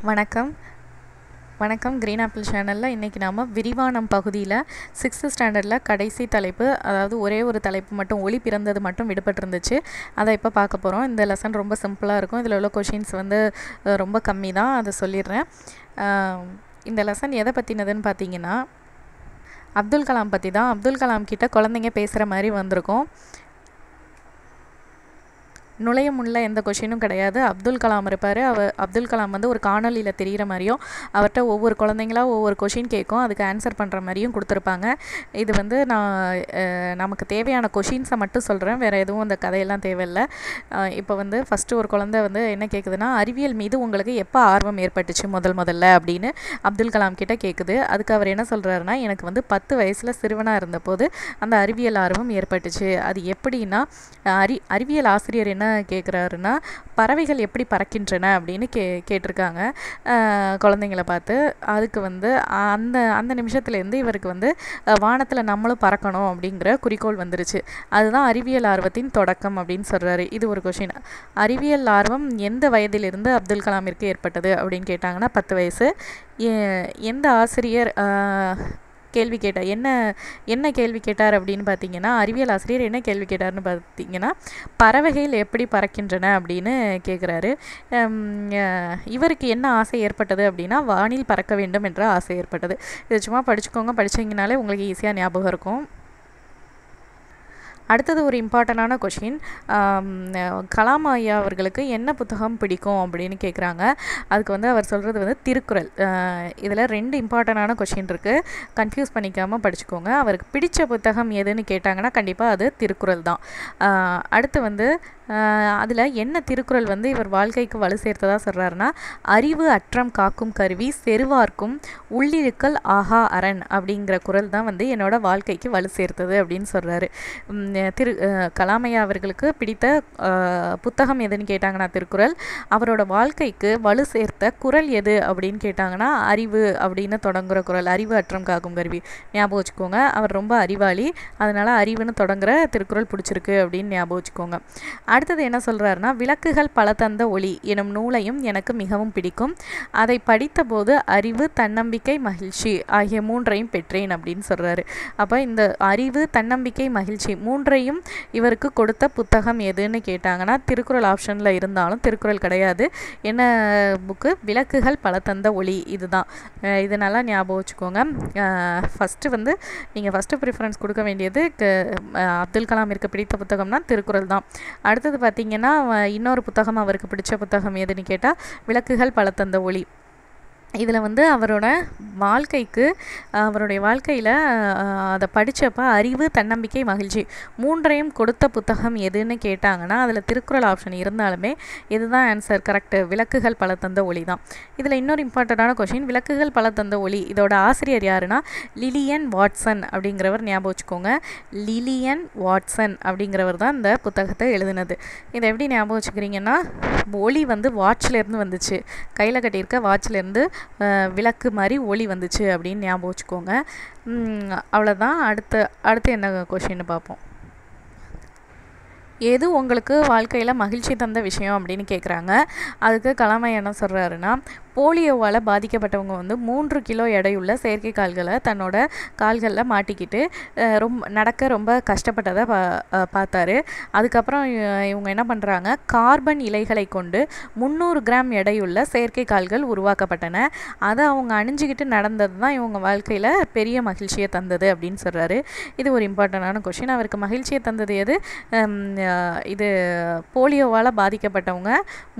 வணக்கம் வணக்கம் green apple சேனலில் இன்றைக்கி நாம் விரிவானம் பகுதியில் 6th ஸ்டாண்டர்டில் கடைசி தலைப்பு, அதாவது ஒரே ஒரு தலைப்பு மட்டும், ஒளி பிறந்தது மட்டும் விடுபட்டிருந்துச்சு. அதை இப்போ பார்க்க போகிறோம். இந்த லெசன் ரொம்ப சிம்பிளாக இருக்கும். இதில் உள்ள கொஷின்ஸ் ரொம்ப கம்மி தான், அதை சொல்லிடுறேன். இந்த லெசன் எதை பற்றினதுன்னு பார்த்தீங்கன்னா, அப்துல் கலாம் பற்றி தான். அப்துல் கலாம் கிட்ட குழந்தைங்க பேசுகிற மாதிரி வந்திருக்கும். நுழையும் உள்ள எந்த கொஷினும் கிடையாது. அப்துல் கலாம் இருப்பார். அப்துல் கலாம் ஒரு காணொலியில் தெரிகிற மாதிரியும், அவர்கிட்ட ஒவ்வொரு குழந்தைங்களாக ஒவ்வொரு கொஷின் கேட்கும், அதுக்கு ஆன்சர் பண்ணுற மாதிரியும் கொடுத்துருப்பாங்க. இது நான் நமக்கு தேவையான கொஷின்ஸை மட்டும் சொல்கிறேன், வேறு எதுவும் அந்த கதையெல்லாம் தேவையில்லை. இப்போ ஃபஸ்ட்டு ஒரு குழந்தை என்ன கேட்குதுன்னா, அறிவியல் மீது உங்களுக்கு எப்போ ஆர்வம் ஏற்பட்டுச்சு முதல்ல அப்படின்னு அப்துல் கலாம் கிட்ட கேட்குது. அதுக்கு அவர் என்ன சொல்கிறாருன்னா, எனக்கு 10 வயசில் சிறுவனாக இருந்தபோது அந்த அறிவியல் ஆர்வம் ஏற்பட்டுச்சு. அது எப்படின்னா, அறிவியல் ஆசிரியர் என்ன கேட்குறாருன்னா, பறவைகள் எப்படி பறக்கின்றன அப்படின்னு கேட்டிருக்காங்க குழந்தைங்களை பார்த்து. அதுக்கு அந்த நிமிஷத்துலேருந்து இவருக்கு வானத்தில் நம்மளும் பறக்கணும் அப்படிங்கிற குறிக்கோள் வந்துருச்சு. அதுதான் அறிவியல் ஆர்வத்தின் தொடக்கம் அப்படின்னு சொல்கிறாரு. இது ஒரு கொஷின். அறிவியல் ஆர்வம் எந்த வயதிலிருந்து அப்துல் கலாமிற்கு ஏற்பட்டது அப்படின்னு கேட்டாங்கன்னா 10 வயசு. எந்த ஆசிரியர் கேள்வி கேட்டார், என்ன கேள்வி கேட்டார் அப்படின்னு பார்த்தீங்கன்னா, அறிவியல் ஆசிரியர் என்ன கேள்வி கேட்டார்னு பார்த்தீங்கன்னா, பறவைகள் எப்படி பறக்கின்றன அப்படின்னு கேட்குறாரு. இவருக்கு என்ன ஆசை ஏற்பட்டது அப்படின்னா, வானில் பறக்க வேண்டும் என்ற ஆசை ஏற்பட்டது. இது சும்மா படிச்சுக்கோங்க, படிச்சிங்கனாலே உங்களுக்கு ஈஸியாக ஞாபகம் இருக்கும். அடுத்தது ஒரு இம்பார்ட்டண்டான கொஷின். கலாம் ஐயா அவர்களுக்கு என்ன புத்தகம் பிடிக்கும் அப்படின்னு கேட்குறாங்க. அதுக்கு அவர் சொல்கிறது திருக்குறள். இதில் 2 இம்பார்ட்டண்டான கொஷின் இருக்குது, கன்ஃபியூஸ் பண்ணிக்காமல் படிச்சுக்கோங்க. அவருக்கு பிடித்த புத்தகம் எதுன்னு கேட்டாங்கன்னா கண்டிப்பாக அது திருக்குறள் தான். அடுத்து அதில் என்ன திருக்குறள் இவர் வாழ்க்கைக்கு வலு சேர்த்ததாக சொல்கிறாருன்னா, அறிவு அற்றம் காக்கும் கருவி செருவார்க்கும் உள்ளிருக்கல் ஆஹா அரண் அப்படிங்கிற குறள் தான் என்னோட வாழ்க்கைக்கு வலு சேர்த்தது அப்படின்னு சொல்கிறாரு. கலாமையா அவர்களுக்கு பிடித்த புத்தகம் எதுன்னு கேட்டாங்கன்னா திருக்குறள். அவரோட வாழ்க்கைக்கு வலு சேர்த்த குறள் எது அப்படின்னு கேட்டாங்கன்னா அறிவு அப்படின்னு தொடங்குற குறள். அறிவு அற்றம் காக்கும் கருவி ஞாபகம் வச்சுக்கோங்க. அவர் ரொம்ப அறிவாளி, அதனால் அறிவுன்னு தொடங்குற திருக்குறள் பிடிச்சிருக்கு அப்படின்னு ஞாபகம் வச்சுக்கோங்க. அடுத்தது என்ன சொல்கிறாருன்னா, விளக்குகள் பல தந்த ஒளி எனும் நூலையும் எனக்கு மிகவும் பிடிக்கும். அதை படித்த போது அறிவு, தன்னம்பிக்கை, மகிழ்ச்சி ஆகிய 3ஐயும் பெற்றேன் அப்படின்னு சொல்கிறாரு. அப்போ இந்த அறிவு, தன்னம்பிக்கை, மகிழ்ச்சி 3ஐயும் இவருக்கு கொடுத்த புத்தகம் எதுன்னு கேட்டாங்கன்னா திருக்குறள் ஆப்ஷனில் இருந்தாலும் திருக்குறள் கிடையாது. என்ன புக்கு? விளக்குகள் பல தந்த ஒளி. இதுதான். இது நல்லா ஞாபகம் வச்சுக்கோங்க. நீங்கள் ஃபஸ்ட்டு ப்ரிஃபரன்ஸ் கொடுக்க வேண்டியது அப்துல் கலாமிற்கு பிடித்த புத்தகம்னா திருக்குறள் தான். அடுத்தது பார்த்திங்கன்னா, இன்னொரு புத்தகம் அவருக்கு பிடிச்ச புத்தகம் எதுன்னு கேட்டால் விளக்குகள் பல தந்த ஒளி. இதில் அவருடைய வாழ்க்கையில் அதை படித்தப்ப அறிவு, தன்னம்பிக்கை, மகிழ்ச்சி 3ஐயும் கொடுத்த புத்தகம் எதுன்னு கேட்டாங்கன்னா அதில் திருக்குறள் ஆப்ஷன் இருந்தாலுமே இதுதான் ஆன்சர், கரெக்டு. விளக்குகள் பல தந்த ஒளி தான். இதில் இன்னொரு இம்பார்ட்டண்டான கொஷின், விளக்குகள் பல தந்த ஒளி இதோட ஆசிரியர் யாருன்னா லிலியன் வாட்சன் அப்படிங்கிறவர். ஞாபகம் வச்சுக்கோங்க, லிலியன் வாட்சன் அப்படிங்கிறவர் தான் இந்த புத்தகத்தை எழுதினது. இதை எப்படி ஞாபகம் வச்சுக்கிறீங்கன்னா, ஒளி வாட்ச்லேருந்து வந்துச்சு, கையில் கட்டியிருக்க வாட்ச்லேருந்து விளக்கு மாதிரி ஒளி வந்துச்சு அப்படின்னு ஞாபகம் வச்சுக்கோங்க. அவ்வளோதான். அடுத்து என்ன கொஷின்னு பார்ப்போம். எது உங்களுக்கு வாழ்க்கையில் மகிழ்ச்சி தந்த விஷயம் அப்படின்னு கேட்குறாங்க. அதுக்கு கலாம் என்ன சொல்கிறாருன்னா, போலியோவால் பாதிக்கப்பட்டவங்க 3 கிலோ எடையுள்ள செயற்கை கால்களை தன்னோட கால்களில் மாட்டிக்கிட்டு நடக்க ரொம்ப கஷ்டப்பட்டதை பார்த்தாரு. அதுக்கப்புறம் இவங்க என்ன பண்ணுறாங்க, கார்பன் இலைகளை கொண்டு 300 கிராம் எடையுள்ள செயற்கை கால்கள் உருவாக்கப்பட்டன. அதை அவங்க அணிஞ்சிக்கிட்டு நடந்தது தான் இவங்க வாழ்க்கையில் பெரிய மகிழ்ச்சியை தந்தது அப்படின்னு சொல்கிறாரு. இது ஒரு இம்பார்ட்டண்டான கொஷின். அவருக்கு மகிழ்ச்சியை தந்தது எது? இது போலியோவால் பாதிக்கப்பட்டவங்க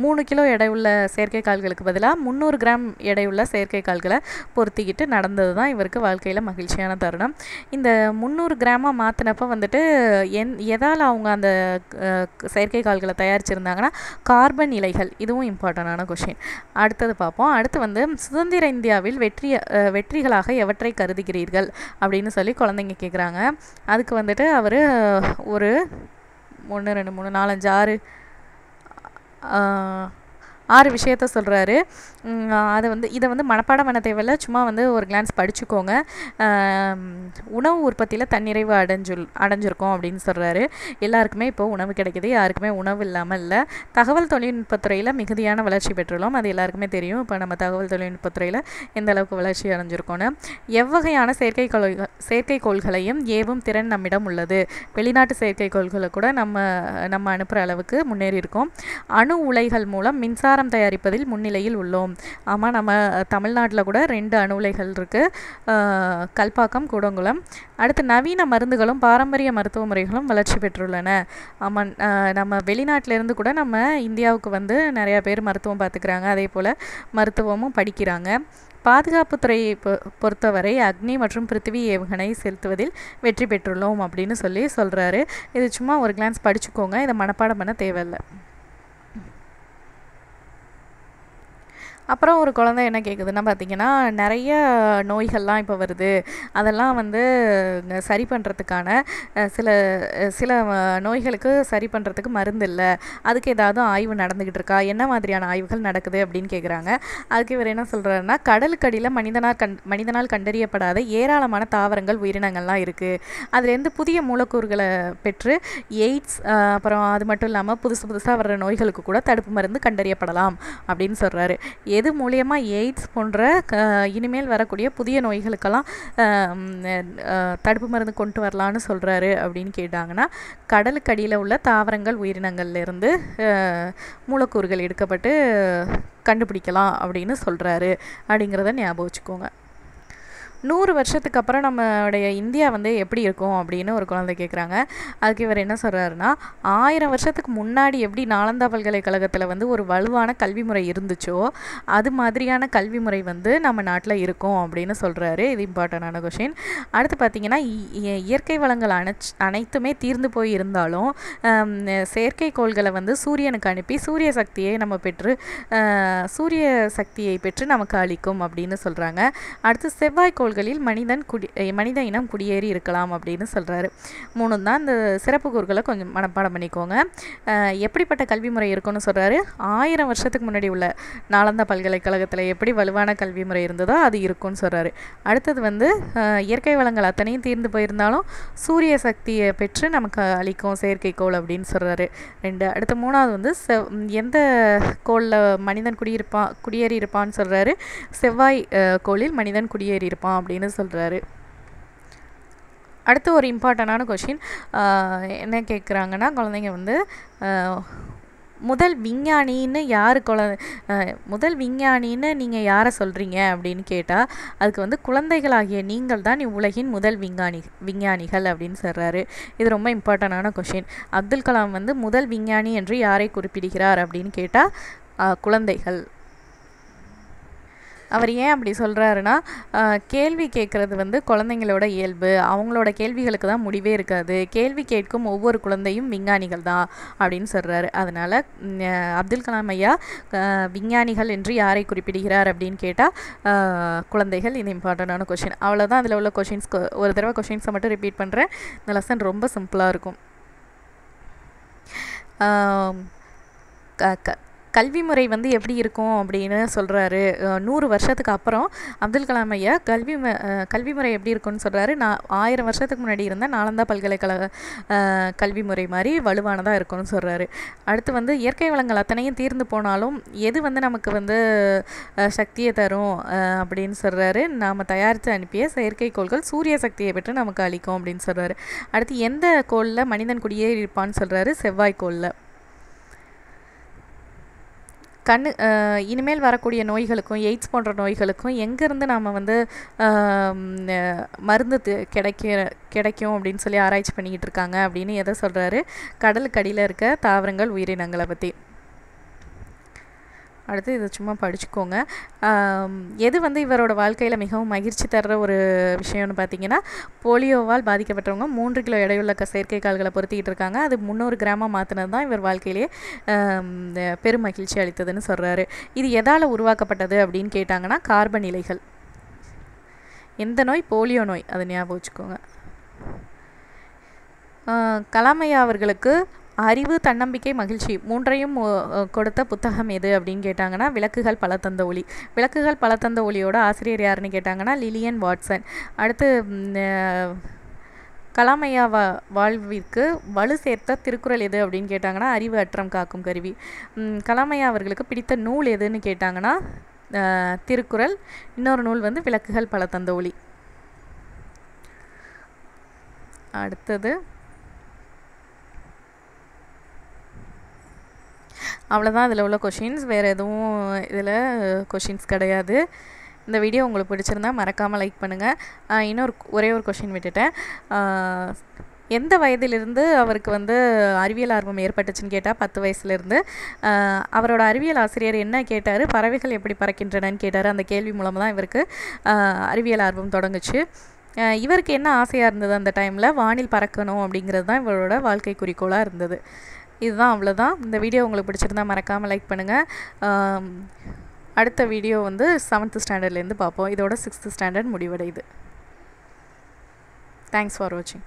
3 கிலோ எடையுள்ள செயற்கை கால்களுக்கு பதிலாக 300 கிராம் எடையுள்ள செயற்கை கால்களை பொருத்திக்கிட்டு நடந்தது தான் இவருக்கு வாழ்க்கையில் மகிழ்ச்சியான தருணம். இந்த 300 கிராமாக மாற்றினப்போ எதால் அவங்க அந்த செயற்கை கால்களை தயாரிச்சிருந்தாங்கன்னா கார்பன் இலைகள். இதுவும் இம்பார்ட்டண்டான கொஷின். அடுத்தது பார்ப்போம். அடுத்து சுதந்திர இந்தியாவில் வெற்றிகளாக எவற்றை கருதுகிறீர்கள் அப்படின்னு சொல்லி குழந்தைங்க கேட்குறாங்க. அதுக்கு அவர் ஒரு 1 2 3 4 5 6 6 விஷயத்த சொல்கிறாரு. இதை வந்து மனப்பாடம் பண்ண தேவையில்ல, சும்மா வந்து ஒரு கிளான்ஸ் படிச்சுக்கோங்க. உணவு உற்பத்தியில் தன்னிறைவு அடைஞ்சிருக்கோம் அப்படின்னு சொல்கிறாரு. எல்லாருக்குமே இப்போ உணவு கிடைக்கிது, யாருக்குமே உணவு இல்லாமல் இல்லை. தகவல் தொழில்நுட்பத்துறையில் மிகுதியான வளர்ச்சி பெற்றுள்ளோம், அது எல்லாருக்குமே தெரியும். இப்போ நம்ம தகவல் தொழில்நுட்பத்துறையில் எந்த அளவுக்கு வளர்ச்சி அடைஞ்சிருக்கோன்னு. எவ்வகையான செயற்கைக்கோள்களையும் ஏவும் திறன் நம்மிடம் உள்ளது. வெளிநாட்டு செயற்கைக்கோள்களை கூட நம்ம அனுப்புகிற அளவுக்கு முன்னேறி இருக்கோம். அணு உலைகள் மூலம் மின்சாரம் தயாரிப்பதில் முன்னிலையில் உள்ளோம். ஆமாம், நம்ம தமிழ்நாட்டில் கூட 2 அணு உலைகள் இருக்குது, கல்பாக்கம், கூடங்குளம். அடுத்து நவீன மருந்துகளும் பாரம்பரிய மருத்துவ முறைகளும் வளர்ச்சி பெற்றுள்ளன. ஆமாம், நம்ம வெளிநாட்டிலேருந்து கூட நம்ம இந்தியாவுக்கு வந்து நிறையா பேர் மருத்துவம் பார்த்துக்கிறாங்க, அதே போல் மருத்துவமும் படிக்கிறாங்க. பாதுகாப்புத்துறையை பொறுத்தவரை அக்னி மற்றும் பிருத்திவி ஏவுகணை செலுத்துவதில் வெற்றி பெற்றுள்ளோம் அப்படின்னு சொல்கிறாரு. இது சும்மா ஒரு கிளான்ஸ் படிச்சுக்கோங்க, இதை மனப்பாடம் பண்ண தேவையில்லை. அப்புறம் ஒரு குழந்தை என்ன கேட்குதுன்னா பார்த்திங்கன்னா, நிறைய நோய்கள்லாம் இப்போ வருது, அதெல்லாம் வந்து சரி பண்ணுறதுக்கான சில நோய்களுக்கு சரி பண்ணுறதுக்கு மருந்து இல்லை, அதுக்கு ஏதாவது ஆய்வு நடந்துக்கிட்டு இருக்கா, என்ன மாதிரியான ஆய்வுகள் நடக்குது அப்படின்னு கேட்குறாங்க. அதுக்கு இவர் என்ன சொல்கிறாருன்னா, கடலுக்கடியில் மனிதனால் கண்டறியப்படாத ஏராளமான தாவரங்கள் உயிரினங்கள்லாம் இருக்குது, அதுலேருந்து புதிய மூலக்கூறுகளை பெற்று எய்ட்ஸ், அப்புறம் அது மட்டும் இல்லாமல் புதுசாக வர்ற நோய்களுக்கு கூட தடுப்பு மருந்து கண்டறியப்படலாம் அப்படின்னு சொல்கிறாரு. எது மூலியமாக எய்ட்ஸ் போன்ற இனிமேல் வரக்கூடிய புதிய நோய்களுக்கெல்லாம் தடுப்பு மருந்து கொண்டு வரலான்னு சொல்கிறாரு அப்படின்னு கேட்டாங்கன்னா, கடலுக்கடியில் உள்ள தாவரங்கள் உயிரினங்கள்லேருந்து மூலக்கூறுகள் எடுக்கப்பட்டு கண்டுபிடிக்கலாம் அப்படின்னு சொல்கிறாரு அப்படிங்கிறத ஞாபகம் வச்சுக்கோங்க. 100 வருஷத்துக்கு அப்புறம் நம்மளுடைய இந்தியா வந்து எப்படி இருக்கும் அப்படின்னு ஒரு குழந்தை கேட்குறாங்க. அதுக்கு இவர் என்ன சொல்கிறாருன்னா, 1000 வருஷத்துக்கு முன்னாடி எப்படி நாலந்தா பல்கலைக்கழகத்தில் வந்து ஒரு வலுவான கல்வி முறை இருந்துச்சோ அது மாதிரியான கல்வி முறை வந்து நம்ம நாட்டில் இருக்கும் அப்படின்னு சொல்கிறாரு. இது இம்பார்ட்டண்டான கொஷின். அடுத்து பார்த்திங்கன்னா, இயற்கை வளங்கள் அனைத்துமே தீர்ந்து போய் இருந்தாலும் செயற்கைக்கோள்களை வந்து சூரியனுக்கு அனுப்பி சூரிய சக்தியை பெற்று நமக்கு அளிக்கும் அப்படின்னு சொல்கிறாங்க. அடுத்து செவ்வாய்க்கோள் மனித இனம் குடியேறி இருக்கலாம் அப்படின்னு சொல்கிறாரு. 3 தான் இந்த சிறப்பு கூறுகளை கொஞ்சம் மனப்பாடம் பண்ணிக்கோங்க. எப்படிப்பட்ட கல்வி முறை இருக்குன்னு சொல்கிறாரு. 1000 வருஷத்துக்கு முன்னாடி உள்ள நாலந்தா பல்கலைக்கழகத்தில் எப்படி வலுவான கல்வி முறை இருந்ததோ அது இருக்குன்னு சொல்கிறாரு. அடுத்தது வந்து இயற்கை வளங்கள் அத்தனையும் தீர்ந்து போயிருந்தாலும் சூரிய சக்தியை பெற்று நமக்கு அளிக்கும் செயற்கைக்கோள் அப்படின்னு சொல்கிறாரு. 2. அடுத்த 3வது வந்து எந்த கோளில் மனிதன் குடியேறி இருப்பான்னு சொல்கிறாரு. செவ்வாய் கோளில் மனிதன் குடியேறி இருப்பான் அப்படின்னு சொல்கிறாரு. அடுத்து ஒரு இம்பார்ட்டண்டான கொஷின் என்ன கேட்குறாங்கன்னா, குழந்தைங்க வந்து முதல் விஞ்ஞானின்னு நீங்கள் யாரை சொல்கிறீங்க அப்படின்னு கேட்டால் அதுக்கு வந்து குழந்தைகளாகிய நீங்கள் தான் இவ்வுலகின் முதல் விஞ்ஞானிகள் அப்படின்னு சொல்கிறாரு. இது ரொம்ப இம்பார்ட்டண்டான கொஷின். அப்துல் கலாம் வந்து முதல் விஞ்ஞானி என்று யாரை குறிப்பிடுகிறார் அப்படின்னு கேட்டால் குழந்தைகள். அவர் ஏன் அப்படி சொல்கிறாருன்னா, கேள்வி கேட்குறது வந்து குழந்தைங்களோட இயல்பு, அவங்களோட கேள்விகளுக்கு தான் முடிவே இருக்காது, கேள்வி கேட்கும் ஒவ்வொரு குழந்தையும் விஞ்ஞானிகள் தான் அப்படின்னு சொல்கிறாரு. அதனால் அப்துல் கலாம் ஐயா விஞ்ஞானிகள் என்று யாரை குறிப்பிடுகிறார் அப்படின்னு கேட்டால் குழந்தைகள். இது இம்பார்ட்டண்டான கொஷின். அவ்வளோதான் அதில் உள்ள கொஷின்ஸ். ஒரு தடவை கொஷின்ஸை மட்டும் ரிப்பீட் பண்ணுறேன். இந்த லெசன் ரொம்ப சிம்பிளாக இருக்கும். கல்வி முறை வந்து எப்படி இருக்கும் அப்படின்னு சொல்கிறாரு. 100 வருஷத்துக்கு அப்புறம் அப்துல் கலாம் ஐயா கல்வி முறை எப்படி இருக்குன்னு சொல்கிறாரு. 1000 வருஷத்துக்கு முன்னாடி இருந்த நாலந்தா பல்கலைக்கழக கல்வி முறை மாதிரி வலுவானதாக இருக்கும்னு சொல்கிறாரு. அடுத்து வந்து இயற்கை வளங்கள் அத்தனையும் தீர்ந்து போனாலும் எது வந்து நமக்கு வந்து சக்தியை தரும் அப்படின்னு சொல்கிறாரு. நாம் தயாரித்து அனுப்பிய செயற்கைக்கோள்கள் சூரிய சக்தியை பெற்று நமக்கு அளிக்கும் அப்படின்னு சொல்கிறாரு. அடுத்து எந்த கோளில் மனிதன் குடியேறி இருப்பான்னு சொல்கிறாரு. செவ்வாய்க்கோளில். இனிமேல் வரக்கூடிய நோய்களுக்கும் எய்ட்ஸ் போன்ற நோய்களுக்கும் எங்கேருந்து நாம் வந்து மருந்து கிடைக்கும் அப்படின்னு சொல்லி ஆராய்ச்சி பண்ணிக்கிட்டு இருக்காங்க அப்படின்னு எதை சொல்கிறாரு. கடலுக்கு அடியில் இருக்க தாவரங்கள் உயிரினங்களை பற்றி. அடுத்து இதை சும்மா படிச்சுக்கோங்க. எது வந்து இவரோட வாழ்க்கையில் மிகவும் மகிழ்ச்சி தர்ற ஒரு விஷயம்னு பார்த்தீங்கன்னா, போலியோவால் பாதிக்கப்பட்டவங்க 3 கிலோ எடையுள்ள செயற்கை கால்களை பொருத்திக்கிட்டு இருக்காங்க. அது 300 கிராமாக மாற்றினது தான் இவர் வாழ்க்கையிலே பெரும் மகிழ்ச்சி அளித்ததுன்னு சொல்கிறாரு. இது எதால் உருவாக்கப்பட்டது அப்படின்னு கேட்டாங்கன்னா கார்பன் இலைகள். எந்த நோய்? போலியோ நோய். அதை ஞாபகம் வச்சுக்கோங்க. கலாம் ஐயா அவர்களுக்கு அறிவு, தன்னம்பிக்கை, மகிழ்ச்சி மூன்றையும் கொடுத்த புத்தகம் எது அப்படின்னு கேட்டாங்கன்னா விளக்குகள் பல தந்த ஒளி. விளக்குகள் பல தந்த ஒளியோட ஆசிரியர் யாருன்னு கேட்டாங்கன்னா லிலியன் வாட்சன். அடுத்து கலாமையா வாழ்விற்கு வலு சேர்த்த திருக்குறள் எது அப்படின்னு கேட்டாங்கன்னா அறிவு அற்றம் காக்கும் கருவி. கலாமையா அவர்களுக்கு பிடித்த நூல் எதுன்னு கேட்டாங்கன்னா திருக்குறள். இன்னொரு நூல் வந்து விளக்குகள் பல தந்த ஒளி. அடுத்தது அவ்வளோதான் இதில் உள்ள கொஷின்ஸ். வேறு எதுவும் இதில் கொஷின்ஸ் கிடையாது. இந்த வீடியோ உங்களுக்கு பிடிச்சிருந்தா மறக்காமல் லைக் பண்ணுங்கள். ஒரே ஒரு கொஷின் விட்டுட்டேன். எந்த வயதிலிருந்து அவருக்கு வந்து அறிவியல் ஆர்வம் ஏற்பட்டுச்சுன்னு கேட்டால் 10 வயசுலேருந்து. அவரோட அறிவியல் ஆசிரியர் என்ன கேட்டார், பறவைகள் எப்படி பறக்கின்றனன்னு கேட்டார். அந்த கேள்வி மூலமாக தான் இவருக்கு அறிவியல் ஆர்வம் தொடங்குச்சு. இவருக்கு என்ன ஆசையாக இருந்தது அந்த டைமில், வானில் பறக்கணும் அப்படிங்கிறது தான் இவரோட வாழ்க்கை குறிக்கோளாக இருந்தது. இதுதான், அவ்வளோதான். இந்த வீடியோ உங்களுக்கு பிடிச்சிருந்தா மறக்காமல் லைக் பண்ணுங்கள். அடுத்த வீடியோ வந்து 7th ஸ்டாண்டர்ட்லேருந்து பார்ப்போம். இதோட 6th ஸ்டாண்டர்ட் முடிவடையுது. தேங்க்ஸ் ஃபார் வாட்சிங்.